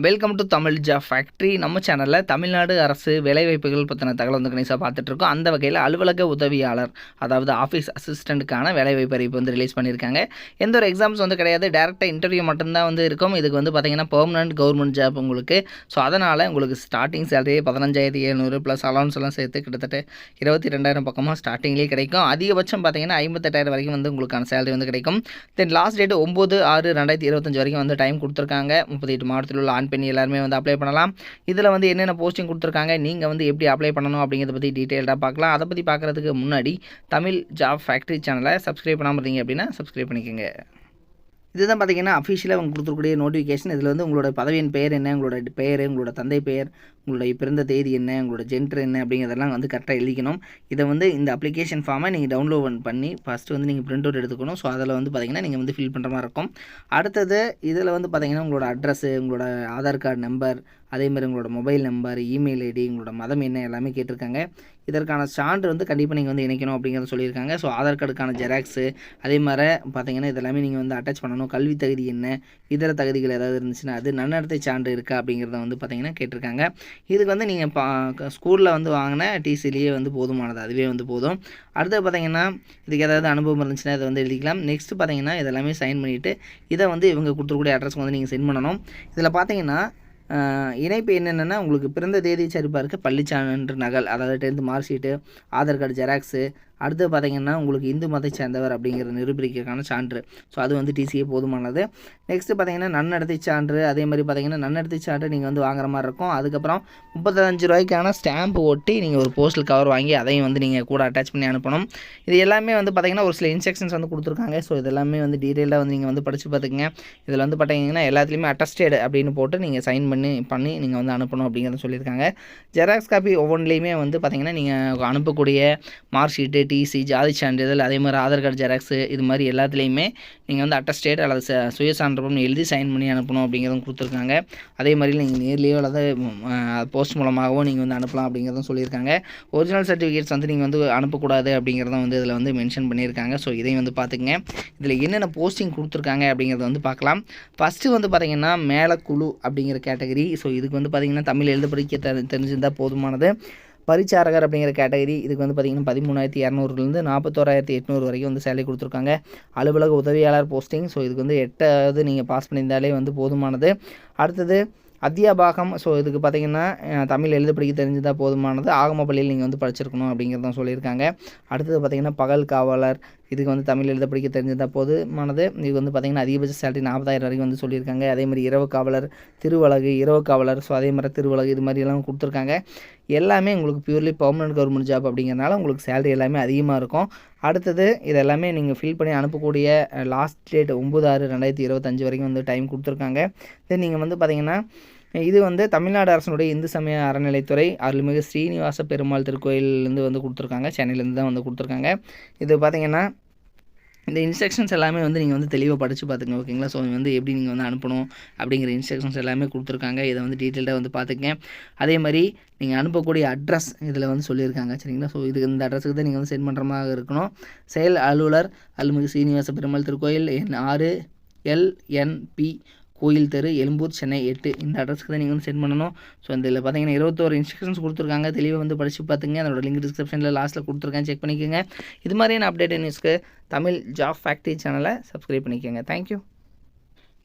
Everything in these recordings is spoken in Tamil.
Welcome to Tamil job factory. நம்ம சேனலில் தமிழ்நாடு அரசு வேலைவாய்ப்புகள் பற்றின தகவல் வந்து கணிசாக பார்த்துட்ருக்கோம். அந்த வகையில் அலுவலக உதவியாளர், அதாவது ஆஃபீஸ் அசிஸ்டண்ட்டுக்கான வேலைவாய்ப்பு அறிவிப்பு வந்து ரிலீஸ் பண்ணியிருக்காங்க. எந்த ஒரு எக்ஸாம்ஸ் வந்து கிடையாது, டேரெக்டாக இன்டர்வியூ மட்டும்தான் வந்து இருக்கும். இதுக்கு வந்து பார்த்திங்கன்னா பெர்மனன்ட் கவர்மெண்ட் ஜாப் உங்களுக்கு. ஸோ அதனால் உங்களுக்கு ஸ்டார்டிங் சேலரி 15,700 ப்ளஸ் அலவுன்ஸ் எல்லாம் சேர்த்து கிட்டத்தட்ட 22,000 பக்கமாக ஸ்டார்டிங்லேயே கிடைக்கும். அதிகபட்சம் பார்த்திங்கன்னா 58,000 வரைக்கும் வந்து உங்களுக்கான சேலரி வந்து கிடைக்கும். தென் லாஸ்ட் டேட் 9/6/2025 வரைக்கும் வந்து டைம் கொடுத்துருக்காங்க. 38 மாவட்டத்தில் உள்ள பெண் எல்லாருமே வந்து அப்ளை பண்ணலாம். இதில் வந்து என்னென்ன போஸ்டிங் கொடுத்துருக்காங்க, நீங்கள் வந்து எப்படி அப்ளை பண்ணணும் அப்படிங்கிறத பற்றி டீட்டெயில்டாக பார்க்கலாம். அதை பற்றி பார்க்குறதுக்கு முன்னாடி தமிழ் ஜாப் ஃபேக்ட்ரி சேனலை சப்ஸ்கிரைப் பண்ணாமல் இருந்தீங்க அப்படின்னா சப்ஸ்கிரைப் பண்ணிக்கோங்க. இதுதான் பார்த்தீங்கன்னா அஃபிஷியலாக அவங்க கொடுத்துருக்கூடிய நோட்டிஃபிகேஷன். இதில் வந்து உங்களோட பதவியின் பெயர் என்ன, உங்களோட பெயர், உங்களோட தந்தை பெயர், உங்களுடைய பிறந்த தேதி என்ன, உங்களோட ஜென்டர் என்ன அப்படிங்கிறதெல்லாம் வந்து கரெக்டாக எழுதிக்கணும். இதை வந்து இந்த அப்ளிகேஷன் ஃபார்மை நீங்கள் டவுன்லோட் பண்ணி ஃபஸ்ட்டு வந்து நீங்கள் பிரிண்ட் அவுட் எடுத்துக்கணும். ஸோ அதில் வந்து பார்த்திங்கன்னா நீங்கள் வந்து ஃபில் பண்ணுற மாதிரி இருக்கும். அடுத்தது இதில் வந்து பார்த்திங்கன்னா உங்களோட அட்ரஸ்ஸு, உங்களோட ஆதார் கார்டு நம்பர், அதேமாதிரி உங்களோட மொபைல் நம்பர், இமெயில் ஐடி, உங்களோட மதம் என்ன எல்லாமே கேட்டிருக்காங்க. இதற்கான சான்று வந்து கண்டிப்பாக நீங்கள் வந்து இணைக்கணும் அப்படிங்கிறத சொல்லியிருக்காங்க. ஸோ ஆதார் கார்டுக்கான ஜெராக்ஸு, அதே மாதிரி பார்த்திங்கன்னா இதெல்லாமே நீங்கள் வந்து அட்டாச் பண்ணணும். கல்வி தகுதி என்ன, இதர தகுதிகள் ஏதாவது இருந்துச்சுன்னா அது, நன்னடத்தை சான்று இருக்கா அப்படிங்கிறத வந்து பார்த்திங்கன்னா கேட்டிருக்காங்க. இதுக்கு வந்து நீங்கள் ஸ்கூலில் வந்து வாங்கின டிசிலேயே வந்து போதுமானது, அதுவே வந்து போதும். அடுத்து பார்த்திங்கன்னா இதுக்கு ஏதாவது அனுபவம் இருந்துச்சுன்னா இதை வந்து எழுதிக்கலாம். நெக்ஸ்ட்டு பார்த்திங்கன்னா இதெல்லாமே சைன் பண்ணிவிட்டு இதை வந்து இவங்க கொடுத்துருக்கூடிய அட்ரஸ்க்கு வந்து நீங்கள் சென்ட் பண்ணணும். இதில் பார்த்திங்கன்னா இணைப்பு என்னென்னா உங்களுக்கு பிறந்த தேதி சரிபார்க்க பள்ளிச்சான்று நகல், அதாவது 10th mark sheet, Aadhaar card xerox, அடுத்து பார்த்திங்கன்னா உங்களுக்கு இந்து மதத்தை சேர்ந்தவர் அப்படிங்கிற நிரூபிக்கிறதுக்கான சான்று. ஸோ அது வந்து டிசியே போதுமானது. நெக்ஸ்ட்டு பார்த்திங்கன்னா நன்னடத்தை சான்று, அதே மாதிரி பார்த்திங்கன்னா நன்னடத்தை சான்று நீங்கள் வந்து வாங்குற மாதிரி இருக்கும். அதுக்கப்புறம் 35 ரூபாய்க்கான ஸ்டாம்ப் ஒட்டி நீங்கள் ஒரு போஸ்டல் கவர் வாங்கி அதையும் வந்து நீங்கள் கூட அட்டாச் பண்ணி அனுப்பணும். இது எல்லாமே வந்து பார்த்திங்கன்னா ஒரு சில இன்ஸ்ட்ரக்ஷன்ஸ் வந்து கொடுத்துருக்காங்க. ஸோ இதெல்லாமே வந்து டீட்டெயிலாக வந்து நீங்கள் வந்து படித்து பார்த்துக்குங்க. இதில் வந்து பார்த்திங்கன்னா எல்லாத்துலேயுமே அட்டஸ்டேடு அப்படின்னு போட்டு நீங்கள் சைன் பண்ணி நீங்கள் வந்து அனுப்பணும் அப்படிங்கிறத சொல்லியிருக்காங்க. ஜெராக்ஸ் காப்பி ஒவ்வொன்றிலையுமே வந்து பார்த்திங்கன்னா நீங்கள் அனுப்பக்கூடிய மார்க் ஷீட்டு, டிசி, ஜாதி சான்றிதழ், அதே மாதிரி ஆதார் கார்டு ஜெராக்ஸு, இது மாதிரி எல்லாத்துலேயுமே நீங்கள் வந்து அட்டஸ்டேட் அல்லது சுயசான்றப்பம்னு எழுதி சைன் பண்ணி அனுப்பணும் அப்படிங்கிறதும் கொடுத்துருக்காங்க. அதே மாதிரி நீங்கள் நேர்லேயோ அல்லது போஸ்ட் மூலமாகவோ நீங்கள் வந்து அனுப்பலாம் அப்படிங்கிறதும் சொல்லியிருக்காங்க. ஒரிஜினல் சர்டிஃபிகேட்ஸ் வந்து நீங்கள் வந்து அனுப்பக்கூடாது அப்படிங்கிறதும் வந்து இதில் வந்து மென்ஷன் பண்ணியிருக்காங்க. ஸோ இதையும் வந்து பார்த்துக்குங்க. இதில் என்னென்ன போஸ்டிங் கொடுத்துருக்காங்க அப்படிங்கிறத வந்து பார்க்கலாம். ஃபஸ்ட்டு வந்து பார்த்திங்கன்னா மேலக்குழு அப்படிங்கிற கேட்டகரி. ஸோ இதுக்கு வந்து பார்த்திங்கன்னா தமிழ் எழுத படிக்க தெரிஞ்சிருந்தால் போதுமானது. பரிச்சாரகர் அப்படிங்கிற கேட்டகரி, இதுக்கு வந்து பார்த்திங்கன்னா 13,200லேருந்து 41,800 வரைக்கும் வந்து சேலரி கொடுத்துருக்காங்க. அலுவலக உதவியாளர் போஸ்டிங். ஸோ இதுக்கு வந்து 8வது நீங்கள் பாஸ் பண்ணியிருந்தாலே வந்து போதுமானது. அடுத்தது அத்தியாபாகம். ஸோ இதுக்கு பார்த்திங்கன்னா தமிழ் எழுத படிக்க தெரிஞ்சுதான் போதுமானது. ஆகம பள்ளியில் நீங்கள் வந்து படிச்சிருக்கணும் அப்படிங்கிறதான் சொல்லியிருக்காங்க. அடுத்தது பார்த்திங்கன்னா பகல் காவலர். இதுக்கு வந்து தமிழ் எழுத படிக்க தெரிஞ்சுதான் போதுமானது. இது வந்து பார்த்திங்கன்னா அதிகபட்ச சேலரி 40,000 வரைக்கும் வந்து சொல்லியிருக்காங்க. அதேமாதிரி இரவு காவலர், திருவலகு, இரவு காவலர், ஸோ அதே மாதிரி திருவலகு, இது மாதிரி எல்லாம் கொடுத்துருக்காங்க. எல்லாமே உங்களுக்கு பியூர்லி பெர்மனன்ட் கவர்மெண்ட் ஜாப் அப்படிங்கிறனால உங்களுக்கு சேலரி எல்லாமே அதிகமாக இருக்கும். அடுத்தது இதெல்லாமே நீங்கள் ஃபில் பண்ணி அனுப்பக்கூடிய லாஸ்ட் டேட் 9/6/2025 வரைக்கும் வந்து டைம் கொடுத்துருக்காங்க. தென் நீங்கள் வந்து பார்த்திங்கன்னா இது வந்து தமிழ்நாடு அரசனுடைய இந்து சமய அறநிலைத்துறை அருள்மிகு ஸ்ரீனிவாச பெருமாள் திருக்கோயிலேருந்து வந்து கொடுத்துருக்காங்க. சென்னையிலேருந்து தான் வந்து கொடுத்துருக்காங்க. இது பார்த்திங்கன்னா இந்த இன்ஸ்ட்ரக்ஷன்ஸ் எல்லாமே வந்து நீங்கள் வந்து தெளிவாக படித்து பார்த்துங்க, ஓகேங்களா. ஸோ வந்து எப்படி நீங்கள் வந்து அனுப்பணும் அப்படிங்கிற இன்ஸ்ட்ரக்ஷன்ஸ் எல்லாமே கொடுத்துருக்காங்க. இதை வந்து டீட்டெயிலாக வந்து பார்த்துக்கங்க. அதே மாதிரி நீங்கள் அனுப்பக்கூடிய அட்ரஸ் இதில் வந்து சொல்லியிருக்காங்க, சரிங்களா. ஸோ இதுக்கு இந்த அட்ரஸுக்கு தான் நீங்கள் வந்து சென்ட் பண்ணுற மாதிரி இருக்கணும். செயல் அலுவலர் அருள்மிகு ஸ்ரீனிவாச பெருமாள் திருக்கோயில், N6 LNP கோயில் தெரு, எழும்பூர், சென்னை 8. இந்த அட்ரஸ்க்கு தான் நீங்கள் வந்து சென்ட் பண்ணணும். ஸோ இதில் பார்த்தீங்கன்னா 21 இன்ஸ்ட்ரக்ஷன்ஸ் கொடுத்துருக்காங்க. தெளிவாக வந்து படித்து பார்த்துங்க. அதோட லிங்க் டிஸ்கிரிப்ஷனில் லாஸ்ட்டில் கொடுத்துருக்கேன், செக் பண்ணிக்கோங்க. இது மாதிரியான அப்டேட் நியூஸ்க்கு தமிழ் ஜாப் ஃபேக்ட்ரி சேனலை சப்ஸ்கிரைப் பண்ணிக்கோங்க. தேங்க்யூ.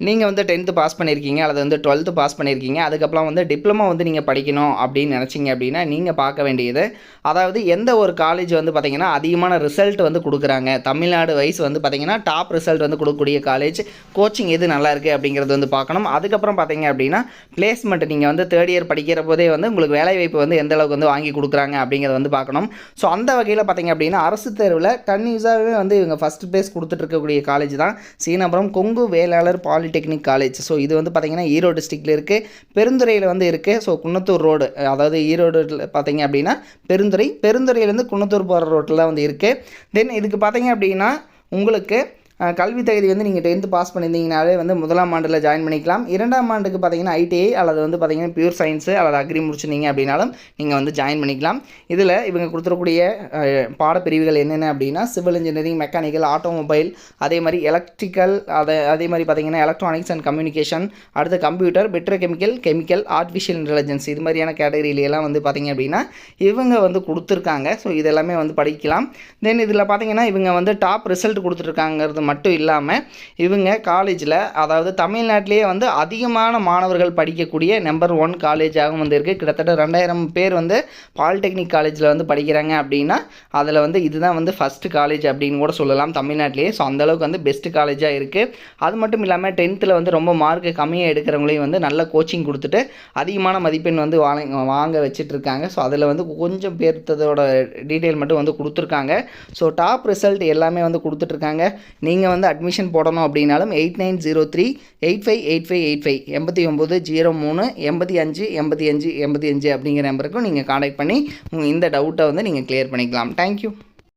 நீங்கள் வந்து 10th பாஸ் பண்ணியிருக்கீங்க அல்லது வந்து 12th பாஸ் பண்ணியிருக்கீங்க, அதுக்கப்புறம் வந்து டிப்ளமோ வந்து நீங்கள் படிக்கணும் அப்படின்னு நினச்சிங்க அப்படின்னா நீங்கள் பார்க்க வேண்டியது, அதாவது எந்த ஒரு காலேஜ் வந்து பார்த்திங்கன்னா அதிகமான ரிசல்ட் வந்து கொடுக்குறாங்க, தமிழ்நாடு வைஸ் வந்து பார்த்திங்கன்னா டாப் ரிசல்ட் வந்து கொடுக்கக்கூடிய காலேஜ், கோச்சிங் எது நல்லா இருக்குது அப்படிங்கிறது வந்து பார்க்கணும். அதுக்கப்புறம் பார்த்திங்க அப்படின்னா பிளேஸ்மெண்ட், நீங்கள் வந்து 3rd இயர் படிக்கிற போதே வந்து உங்களுக்கு வேலைவாய்ப்பு வந்து எந்த அளவுக்கு வந்து வாங்கி கொடுக்குறாங்க அப்படிங்கிறத வந்து பார்க்கணும். ஸோ அந்த வகையில் பார்த்திங்க அப்படின்னா அரசு தேர்வில் கன்யூஸாகவே வந்து இவங்க ஃபஸ்ட் ப்ளேஸ் கொடுத்துட்ருக்கக்கூடிய காலேஜ் தான் Seenapuram Kongu Vellalar polytechnic college. So இது வந்து பார்த்திங்கன்னா ஈரோடு டிஸ்ட்ரிக்டில் இருக்குது, பெருந்துறையில் வந்து இருக்குது. ஸோ குன்னத்தூர் ரோடு, அதாவது ஈரோடு பார்த்திங்க அப்படின்னா பெருந்துறையிலேருந்து குன்னத்தூர் போகிற ரோட்டில் வந்து இருக்குது. தென் இதுக்கு பார்த்திங்க அப்படின்னா உங்களுக்கு கல்வி தகுதி வந்து நீங்கள் 10th பாஸ் பண்ணியிருந்தீங்கனாலே வந்து முதலாம் ஆண்டில் ஜாயின் பண்ணிக்கலாம். 2ஆம் ஆண்டுக்கு பார்த்தீங்கன்னா ஐடிஐ அல்லது வந்து பார்த்தீங்கன்னா பியூர் சயின்ஸு அல்லது அக்ரி முடிச்சிருந்தீங்க அப்படின்னாலும் நீங்கள் வந்து ஜாயின் பண்ணிக்கலாம். இதில் இவங்க கொடுத்துருக்கூடிய பாடப்பிரிவுகள் என்னென்ன அப்படின்னா சிவில் இன்ஜினியரிங், மெக்கானிக்கல், ஆட்டோமொபைல், அதே மாதிரி எலக்ட்ரிக்கல், அதே மாதிரி பார்த்தீங்கன்னா எலக்ட்ரானிக்ஸ் அண்ட் கம்யூனிகேஷன், அடுத்து கம்ப்யூட்டர், கெமிக்கல், ஆர்டிஃபிஷியல் இன்டெலிஜென்ஸ், இது மாதிரியான கேட்டகரியிலலாம் வந்து பார்த்தீங்க அப்படின்னா இவங்க வந்து கொடுத்துருக்காங்க. ஸோ இதெல்லாமே வந்து படிக்கலாம். தென் இதில் பார்த்தீங்கன்னா இவங்க வந்து டாப் ரிசல்ட் கொடுத்துருக்காங்கிறது மட்டும் இல்லாமல் இவங்க காலேஜில், அதாவது தமிழ்நாட்டிலேயே வந்து அதிகமான மாணவர்கள் படிக்கக்கூடிய நம்பர் 1 காலேஜாகவும் வந்து இருக்குது. கிட்டத்தட்ட 2000 பேர் வந்து பாலிடெக்னிக் காலேஜில் வந்து படிக்கிறாங்க அப்படின்னா அதில் வந்து இதுதான் வந்து ஃபஸ்ட்டு காலேஜ் அப்படின்னு கூட சொல்லலாம் தமிழ்நாட்டிலேயே. ஸோ அந்தளவுக்கு வந்து பெஸ்ட்டு காலேஜாக இருக்குது. அது மட்டும் இல்லாமல் 10th வந்து ரொம்ப மார்க்கு கம்மியாக எடுக்கிறவங்களையும் வந்து நல்ல கோச்சிங் கொடுத்துட்டு அதிகமான மதிப்பெண் வந்து வாங்க வச்சுட்ருக்காங்க. ஸோ அதில் வந்து கொஞ்சம் பேர்த்ததோட டீட்டெயில் மட்டும் வந்து கொடுத்துருக்காங்க. ஸோ டாப் ரிசல்ட் எல்லாமே வந்து கொடுத்துட்ருக்காங்க. நீங்கள் வந்து அட்மிஷன் போடணும் அப்படின்னாலும் 8903-858585 8903-858585 அப்படிங்கிற நம்பருக்கும் நீங்கள் கான்டாக்ட் பண்ணி இந்த டவுட்டை வந்து நீங்கள் கிளியர் பண்ணிக்கலாம். தேங்க்யூ.